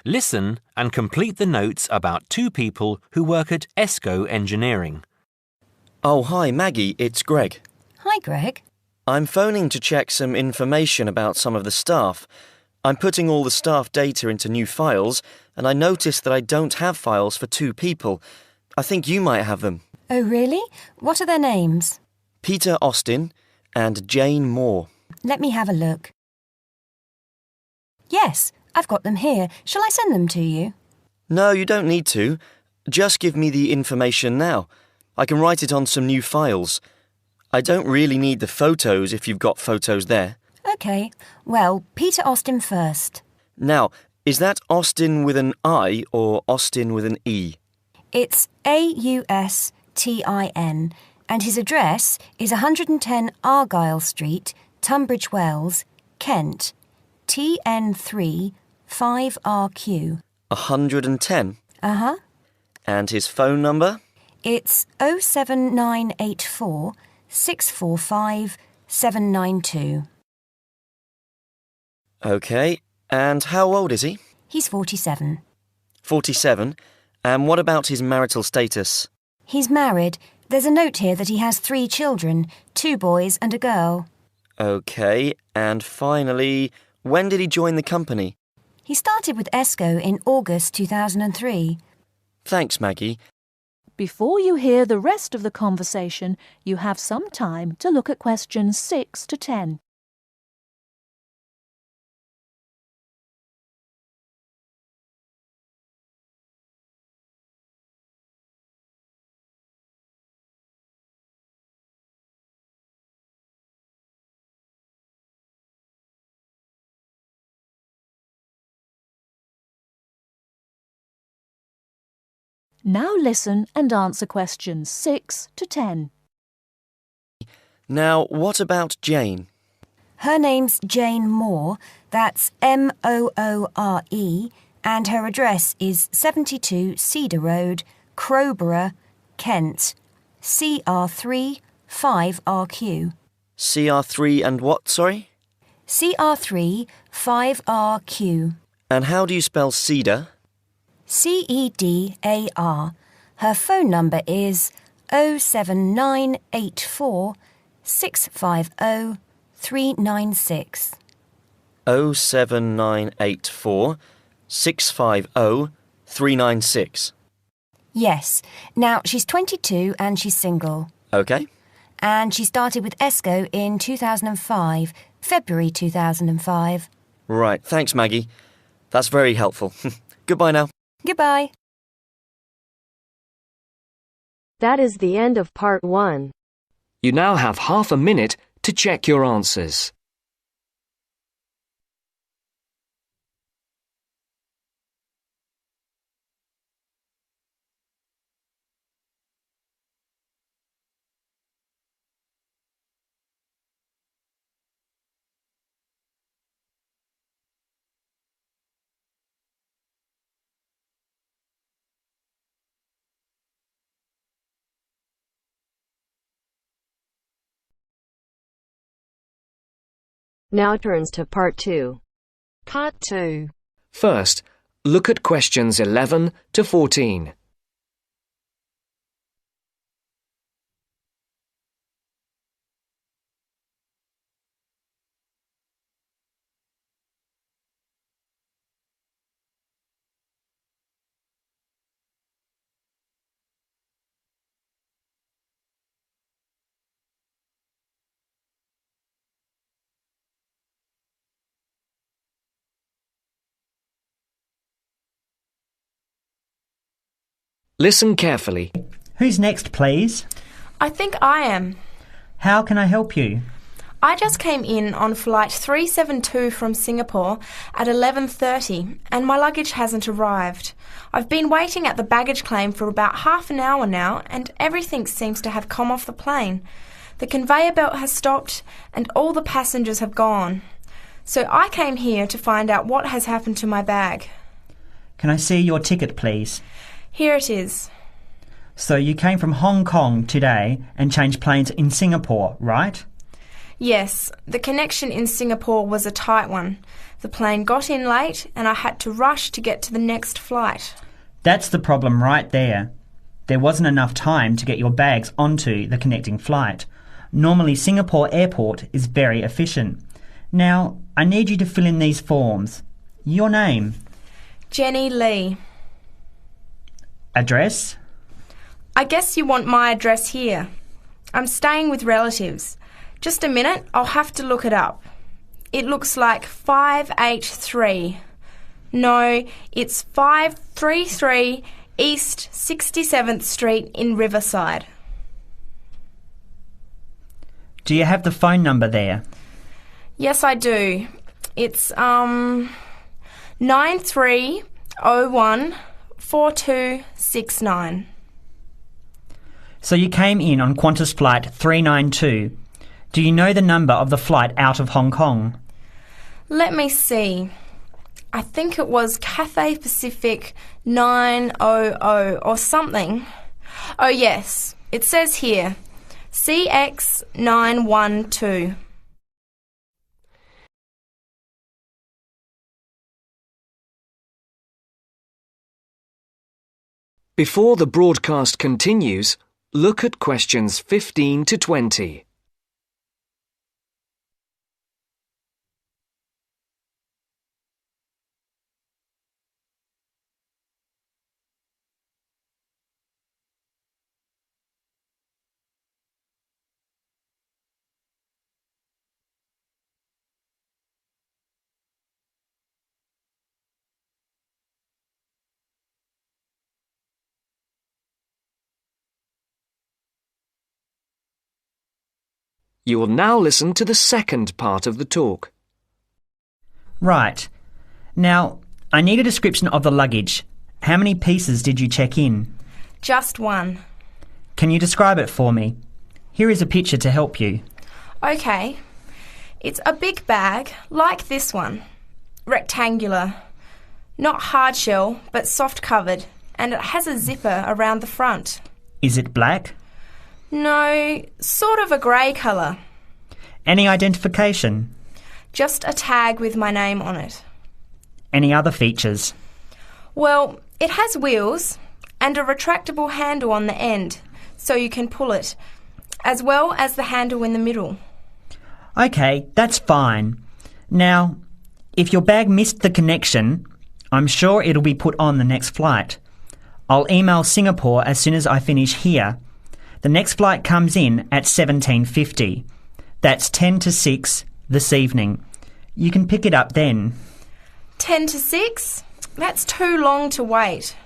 Listen and complete the notes about two people who work at ESCO Engineering. Oh, hi, Maggie, it's Greg. Hi, Greg. I'm phoning to check some information about some of the staff. I'm putting all the staff data into new files, and I noticed that I don't have files for two people. I think you might have them. Oh, really? What are their names? Peter Austin and Jane Moore. Let me have a look. Yes, I've got them here. Shall I send them to you? No, you don't need to. Just give me the information now. I can write it on some new files. I don't really need the photos if you've got photos there. OK. Well, Peter Austin first. Now, is that Austin with an I or Austin with an E? It's Austin, and his address is 110 Argyle Street, Tunbridge Wells, Kent, TN3 5RQ. 110? Uh-huh. And his phone number? It's 07984 645 792. OK. And how old is he? He's 47. 47. And what about his marital status? He's married. There's a note here that he has 3 children, 2 boys and a girl. OK. And finally, when did he join the company? He started with ESCO in August 2003. Thanks, Maggie. Before you hear the rest of the conversation, you have some time to look at questions 6 to 10. Now listen and answer questions 6 to 10. Now, what about Jane? Her name's Jane Moore, that's Moore, and her address is 72 Cedar Road, Crowborough, Kent, CR3 5RQ. CR3 and what, sorry? CR3 5RQ. And how do you spell cedar? CEDAR. Her phone number is 07984 650 396. 07984 650 396. Yes. Now, she's 22 and she's single. OK. And she started with ESCO in 2005, February 2005. Right, thanks, Maggie. That's very helpful. Goodbye now. Goodbye. That is the end of part 1. You now have half a minute to check your answers. Now turns to part 2. Part 2. First, look at questions 11 to 14. Listen carefully. Who's next, please? I think I am. How can I help you? I just came in on flight 372 from Singapore at 11:30 and my luggage hasn't arrived. I've been waiting at the baggage claim for about half an hour now and everything seems to have come off the plane. The conveyor belt has stopped and all the passengers have gone. So I came here to find out what has happened to my bag. Can I see your ticket, please? Here it is. So you came from Hong Kong today and changed planes in Singapore, right? Yes, the connection in Singapore was a tight one. The plane got in late and I had to rush to get to the next flight. That's the problem right there. There wasn't enough time to get your bags onto the connecting flight. Normally, Singapore Airport is very efficient. Now, I need you to fill in these forms. Your name. Jenny Lee. Address. I guess you want my address here. I'm staying with relatives. Just a minute, I'll have to look it up. It looks like 583. No, it's 533 East 67th Street in Riverside. Do you have the phone number there? Yes, I do. It's 93014269. So you came in on Qantas Flight 392. Do you know the number of the flight out of Hong Kong? Let me see. I think it was Cathay Pacific 900 or something. Oh yes, it says here, CX 912. Before the broadcast continues, look at questions 15 to 20. You will now listen to the second part of the talk. Right. Now, I need a description of the luggage. How many pieces did you check in? Just one. Can you describe it for me? Here is a picture to help you. Okay. It's a big bag, like this one. Rectangular. Not hard shell, but soft covered, and it has a zipper around the front. Is it black? No, sort of a grey colour. Any identification? Just a tag with my name on it. Any other features? Well, it has wheels and a retractable handle on the end, so you can pull it, as well as the handle in the middle. OK, that's fine. Now, if your bag missed the connection, I'm sure it'll be put on the next flight. I'll email Singapore as soon as I finish here. The next flight comes in at 17:50. That's 10 to 6 this evening. You can pick it up then. 10 to 6? That's too long to wait.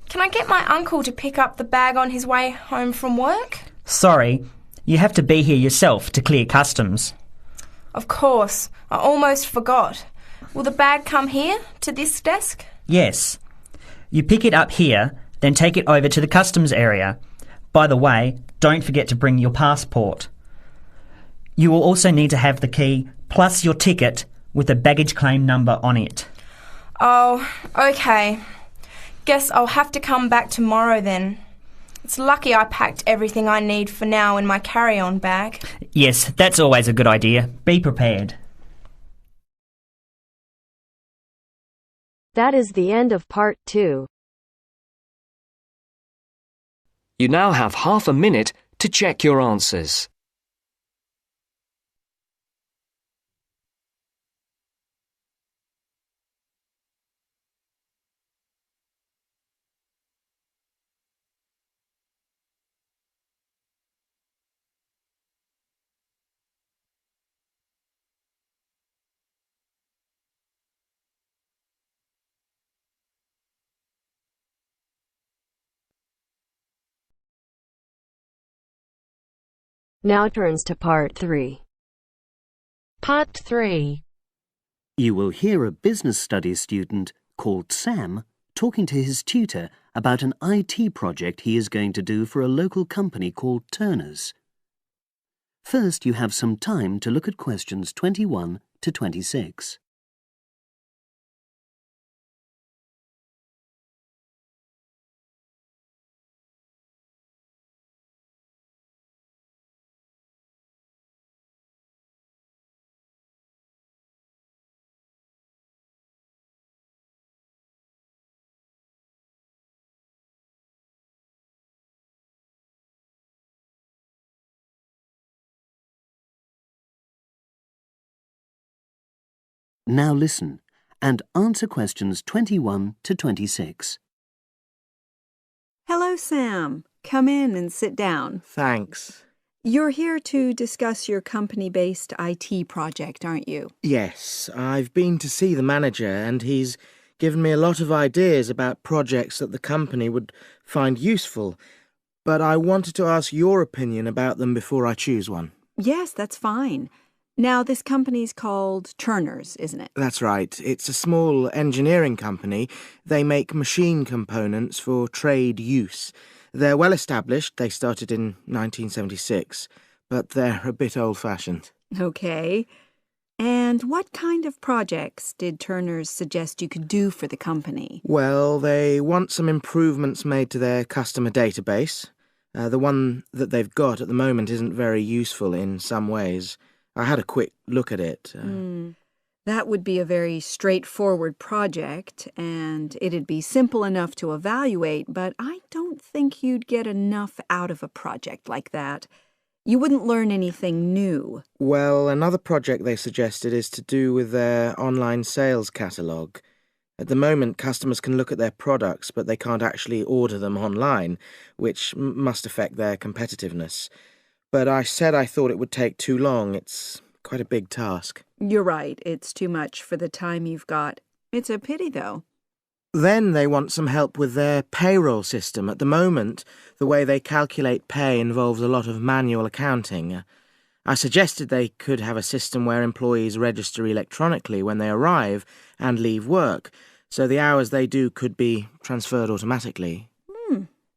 Can I get my uncle to pick up the bag on his way home from work? Sorry, you have to be here yourself to clear customs. Of course, I almost forgot. Will the bag come here, to this desk? Yes. You pick it up here, then take it over to the customs area. By the way, don't forget to bring your passport. You will also need to have the key plus your ticket with a baggage claim number on it. Oh, okay. Guess I'll have to come back tomorrow then. It's lucky I packed everything I need for now in my carry-on bag. Yes, that's always a good idea. Be prepared. That is the end of part 2. You now have half a minute to check your answers. Now turns to part 3. Part 3. You will hear a business studies student called Sam talking to his tutor about an IT project he is going to do for a local company called Turner's. First, you have some time to look at questions 21 to 26. Now listen and answer questions 21 to 26. Hello, Sam. Come in and sit down. Thanks. You're here to discuss your company-based IT project, aren't you? Yes, I've been to see the manager and he's given me a lot of ideas about projects that the company would find useful, but I wanted to ask your opinion about them before I choose one. Yes, that's fine. Now, this company's called Turner's, isn't it? That's right. It's a small engineering company. They make machine components for trade use. They're well established. They started in 1976, but they're a bit old-fashioned. Okay. And what kind of projects did Turner's suggest you could do for the company? Well, they want some improvements made to their customer database. The one that they've got at the moment isn't very useful in some ways. I had a quick look at it. That would be a very straightforward project, and it'd be simple enough to evaluate, but I don't think you'd get enough out of a project like that. You wouldn't learn anything new. Well, another project they suggested is to do with their online sales catalogue. At the moment, customers can look at their products, but they can't actually order them online, which must affect their competitiveness. But I said I thought it would take too long. It's quite a big task. You're right. It's too much for the time you've got. It's a pity, though. Then they want some help with their payroll system. At the moment, the way they calculate pay involves a lot of manual accounting. I suggested they could have a system where employees register electronically when they arrive and leave work, so the hours they do could be transferred automatically.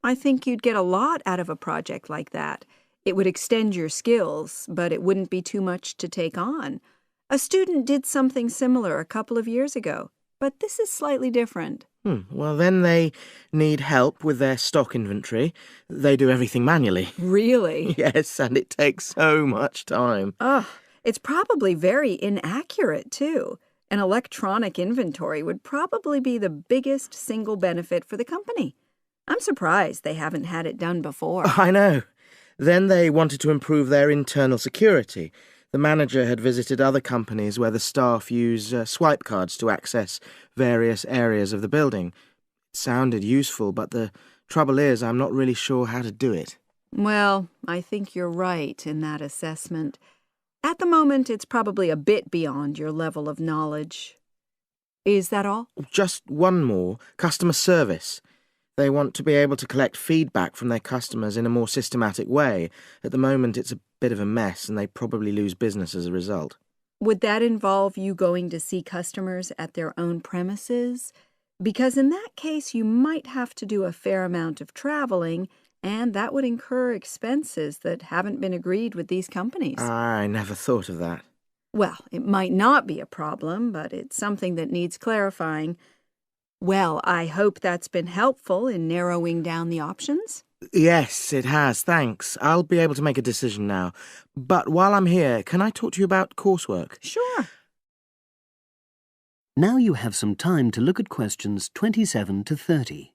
I think you'd get a lot out of a project like that. It would extend your skills, but it wouldn't be too much to take on. A student did something similar a couple of years ago, but this is slightly different. Well, then they need help with their stock inventory. They do everything manually. Really? Yes, and it takes so much time. It's probably very inaccurate, too. An electronic inventory would probably be the biggest single benefit for the company. I'm surprised they haven't had it done before. I know. Then they wanted to improve their internal security. The manager had visited other companies where the staff use swipe cards to access various areas of the building. It sounded useful, but the trouble is I'm not really sure how to do it. Well, I think you're right in that assessment. At the moment, it's probably a bit beyond your level of knowledge. Is that all? Just one more. Customer service. They want to be able to collect feedback from their customers in a more systematic way. At the moment, it's a bit of a mess, and they probably lose business as a result. Would that involve you going to see customers at their own premises? Because in that case, you might have to do a fair amount of traveling, and that would incur expenses that haven't been agreed with these companies. I never thought of that. Well, it might not be a problem, but it's something that needs clarifying. Well, I hope that's been helpful in narrowing down the options. Yes, it has, thanks. I'll be able to make a decision now. But while I'm here, can I talk to you about coursework? Sure. Now you have some time to look at questions 27 to 30.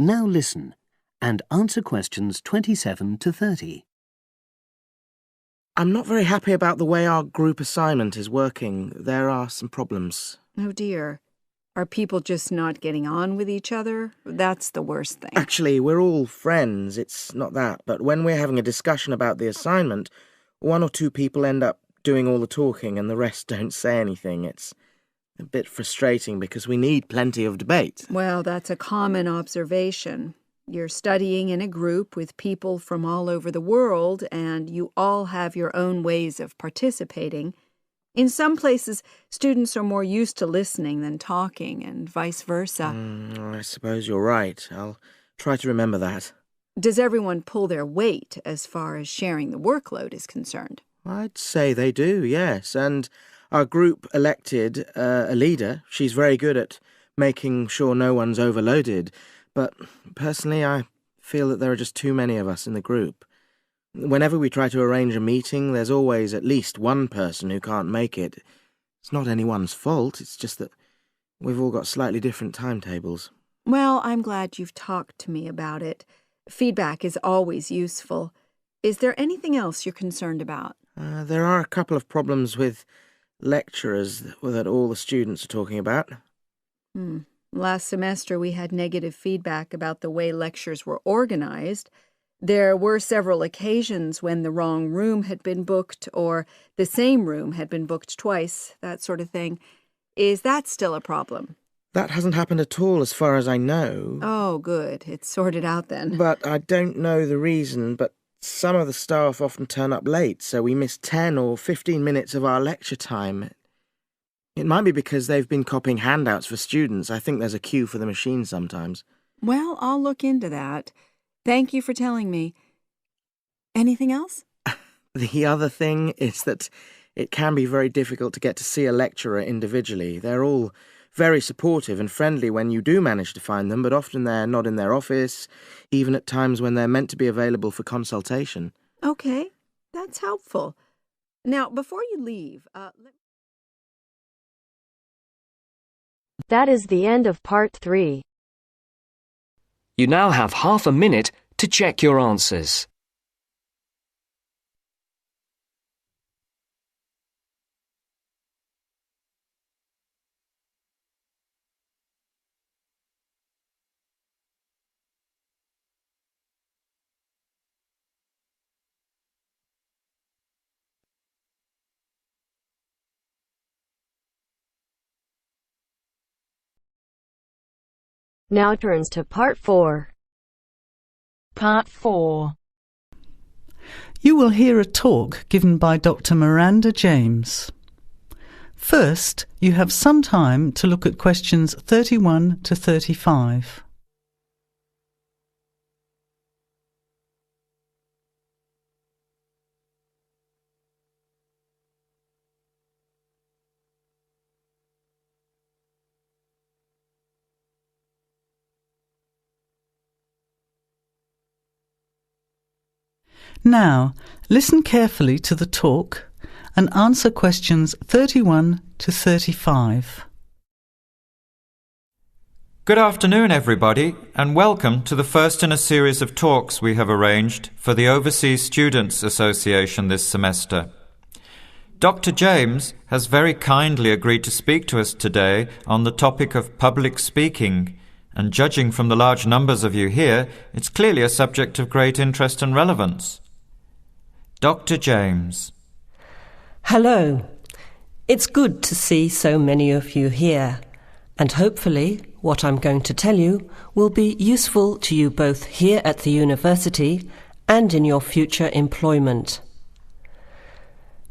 Now listen and answer questions 27 to 30. I'm not very happy about the way our group assignment is working. There are some problems. Oh dear. Are people just not getting on with each other? That's the worst thing. Actually, we're all friends. It's not that. But when we're having a discussion about the assignment, one or two people end up doing all the talking and the rest don't say anything. It's a bit frustrating because we need plenty of debate. Well, that's a common observation. You're studying in a group with people from all over the world, and you all have your own ways of participating. In some places, students are more used to listening than talking, and vice versa. I suppose you're right. I'll try to remember that. Does everyone pull their weight as far as sharing the workload is concerned? I'd say they do, yes. And our group elected a leader. She's very good at making sure no one's overloaded. But personally, I feel that there are just too many of us in the group. Whenever we try to arrange a meeting, there's always at least one person who can't make it. It's not anyone's fault, it's just that we've all got slightly different timetables. Well, I'm glad you've talked to me about it. Feedback is always useful. Is there anything else you're concerned about? There are a couple of problems with lecturers that all the students are talking about. Last semester we had negative feedback about the way lectures were organized. There were several occasions when the wrong room had been booked or the same room had been booked twice, that sort of thing. Is that still a problem? That hasn't happened at all as far as I know. Oh, good. It's sorted out then. But I don't know the reason, but some of the staff often turn up late, so we miss 10 or 15 minutes of our lecture time. It might be because they've been copying handouts for students. I think there's a queue for the machine sometimes. Well, I'll look into that. Thank you for telling me. Anything else? The other thing is that it can be very difficult to get to see a lecturer individually. They're all very supportive and friendly when you do manage to find them, but often they're not in their office, even at times when they're meant to be available for consultation. Okay, that's helpful. Now, before you leave, That is the end of part 3. You now have half a minute to check your answers. Now turns to part 4. Part 4. You will hear a talk given by Dr. Miranda James. First, you have some time to look at questions 31 to 35. Now, listen carefully to the talk and answer questions 31 to 35. Good afternoon, everybody, and welcome to the first in a series of talks we have arranged for the Overseas Students Association this semester. Dr. James has very kindly agreed to speak to us today on the topic of public speaking, and judging from the large numbers of you here, it's clearly a subject of great interest and relevance. Dr. James. Hello. It's good to see so many of you here, and hopefully what I'm going to tell you will be useful to you both here at the university and in your future employment.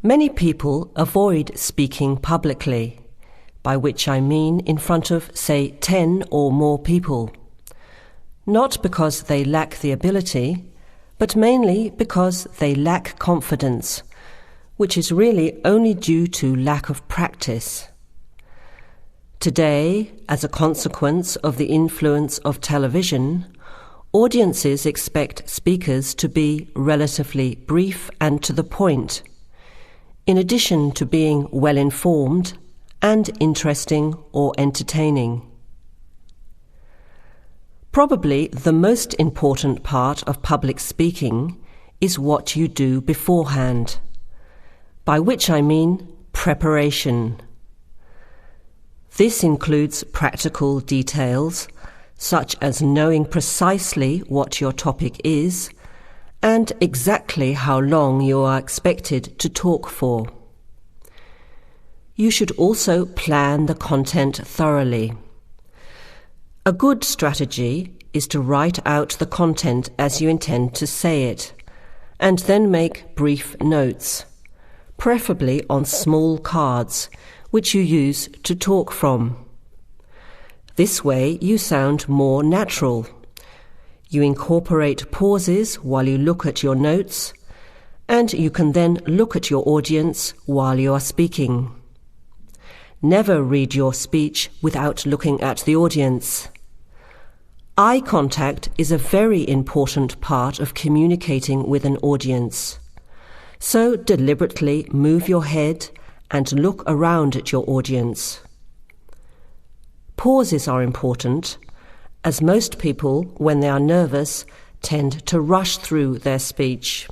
Many people avoid speaking publicly, by which I mean in front of, say, 10 or more people. Not because they lack the ability, but mainly because they lack confidence, which is really only due to lack of practice. Today, as a consequence of the influence of television, audiences expect speakers to be relatively brief and to the point, in addition to being well-informed and interesting or entertaining. Probably the most important part of public speaking is what you do beforehand, by which I mean preparation. This includes practical details, such as knowing precisely what your topic is and exactly how long you are expected to talk for. You should also plan the content thoroughly. A good strategy is to write out the content as you intend to say it, and then make brief notes, preferably on small cards, which you use to talk from. This way you sound more natural. You incorporate pauses while you look at your notes, and you can then look at your audience while you are speaking. Never read your speech without looking at the audience. Eye contact is a very important part of communicating with an audience. So deliberately move your head and look around at your audience. Pauses are important, as most people, when they are nervous, tend to rush through their speech.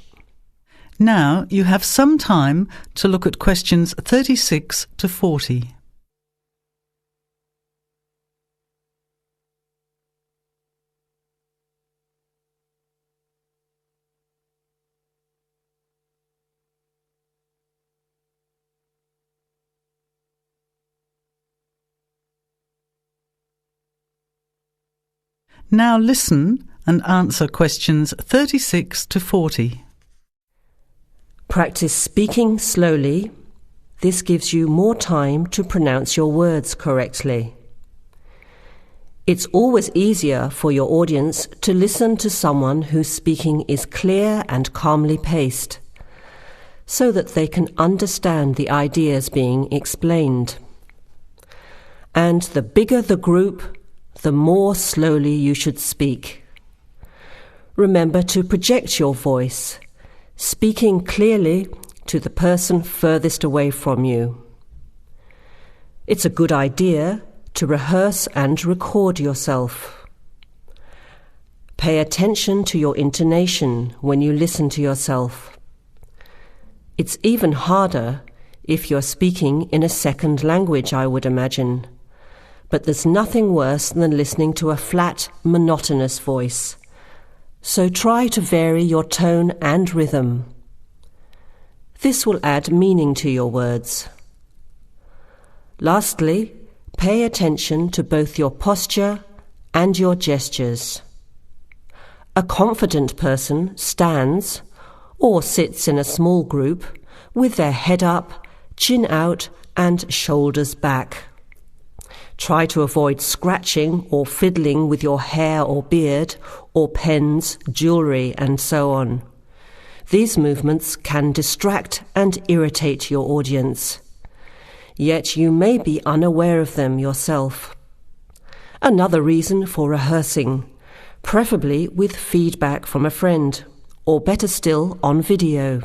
Now you have some time to look at questions 36 to 40. Now listen and answer questions 36 to 40. Practice speaking slowly. This gives you more time to pronounce your words correctly. It's always easier for your audience to listen to someone whose speaking is clear and calmly paced, so that they can understand the ideas being explained. And the bigger the group, the more slowly you should speak. Remember to project your voice, speaking clearly to the person furthest away from you. It's a good idea to rehearse and record yourself. Pay attention to your intonation when you listen to yourself. It's even harder if you're speaking in a second language, I would imagine. But there's nothing worse than listening to a flat, monotonous voice. So try to vary your tone and rhythm. This will add meaning to your words. Lastly, pay attention to both your posture and your gestures. A confident person stands or sits in a small group with their head up, chin out, and shoulders back. Try to avoid scratching or fiddling with your hair or beard, or pens, jewellery, and so on. These movements can distract and irritate your audience. Yet you may be unaware of them yourself. Another reason for rehearsing, preferably with feedback from a friend, or better still, on video.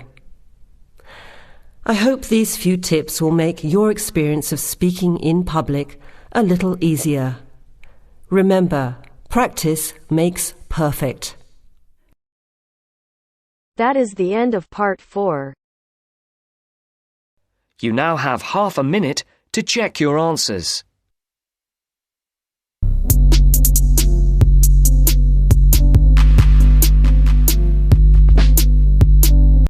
I hope these few tips will make your experience of speaking in public a little easier. Remember, practice makes perfect. That is the end of part 4. You now have half a minute to check your answers.